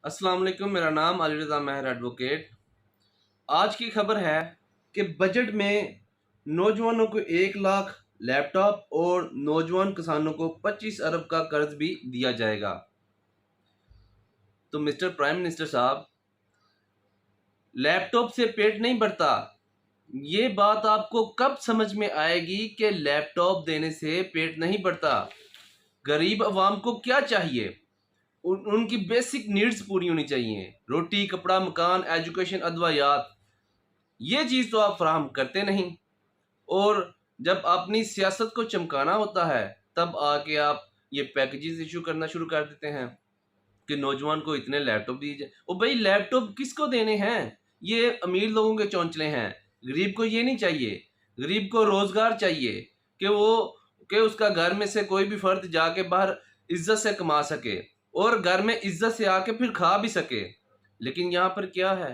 السلام علیکم، میرا نام علی رضا مہر ایڈوکیٹ۔ آج کی خبر ہے کہ بجٹ میں نوجوانوں کو 1 لاکھ لیپ ٹاپ اور نوجوان کسانوں کو 25 ارب کا قرض بھی دیا جائے گا۔ تو مسٹر پرائم منسٹر صاحب، لیپ ٹاپ سے پیٹ نہیں بھرتا۔ یہ بات آپ کو کب سمجھ میں آئے گی کہ لیپ ٹاپ دینے سے پیٹ نہیں بھرتا؟ غریب عوام کو کیا چاہیے؟ ان کی بیسک نیڈز پوری ہونی چاہیے، روٹی، کپڑا، مکان، ایجوکیشن، ادویات۔ یہ چیز تو آپ فراہم کرتے نہیں، اور جب اپنی سیاست کو چمکانا ہوتا ہے تب آ کے آپ یہ پیکیجز ایشو کرنا شروع کر دیتے ہیں کہ نوجوان کو اتنے لیپ ٹاپ دیے جائے۔ او بھائی، لیپ ٹاپ کس کو دینے ہیں؟ یہ امیر لوگوں کے چونچلے ہیں۔ غریب کو یہ نہیں چاہیے۔ غریب کو روزگار چاہیے کہ اس کا گھر میں سے کوئی بھی فرد جا کے باہر عزت سے کما سکے اور گھر میں عزت سے آ کے پھر کھا بھی سکے۔ لیکن یہاں پر کیا ہے؟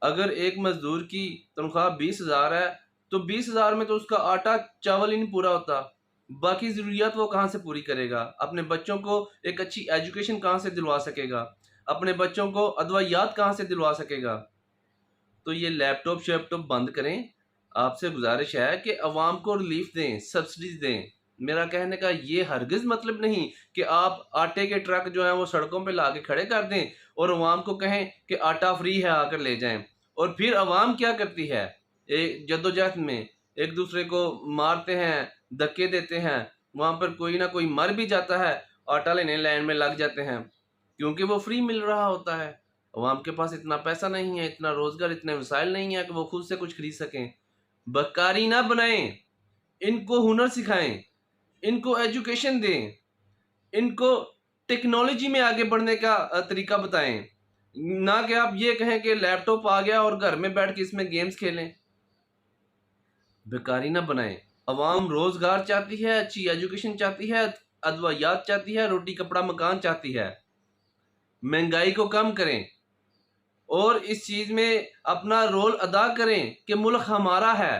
اگر ایک مزدور کی تنخواہ 20,000 ہے تو 20,000 میں تو اس کا آٹا چاول ہی نہیں پورا ہوتا۔ باقی ضروریات وہ کہاں سے پوری کرے گا؟ اپنے بچوں کو ایک اچھی ایجوکیشن کہاں سے دلوا سکے گا؟ اپنے بچوں کو ادویات کہاں سے دلوا سکے گا؟ تو یہ لیپ ٹاپ شیپ ٹاپ بند کریں۔ آپ سے گزارش ہے کہ عوام کو ریلیف دیں، سبسڈیز دیں۔ میرا کہنے کا یہ ہرگز مطلب نہیں کہ آپ آٹے کے ٹرک جو ہیں وہ سڑکوں پہ لا کے کھڑے کر دیں اور عوام کو کہیں کہ آٹا فری ہے، آ کر لے جائیں۔ اور پھر عوام کیا کرتی ہے؟ جدوجہد میں ایک دوسرے کو مارتے ہیں، دھکے دیتے ہیں، وہاں پر کوئی نہ کوئی مر بھی جاتا ہے، آٹا لینے لائن میں لگ جاتے ہیں کیونکہ وہ فری مل رہا ہوتا ہے۔ عوام کے پاس اتنا پیسہ نہیں ہے، اتنا روزگار، اتنے وسائل نہیں ہے کہ وہ خود سے کچھ خرید سکیں۔ بکاری نہ بنائیں، ان کو ہنر سکھائیں، ان کو ایجوکیشن دیں، ان کو ٹیکنالوجی میں آگے بڑھنے کا طریقہ بتائیں، نہ کہ آپ یہ کہیں کہ لیپ ٹاپ آ گیا اور گھر میں بیٹھ کے اس میں گیمز کھیلیں۔ بیکاری نہ بنائیں۔ عوام روزگار چاہتی ہے، اچھی ایجوکیشن چاہتی ہے، ادویات چاہتی ہے، روٹی، کپڑا، مکان چاہتی ہے۔ مہنگائی کو کم کریں اور اس چیز میں اپنا رول ادا کریں کہ ملک ہمارا ہے۔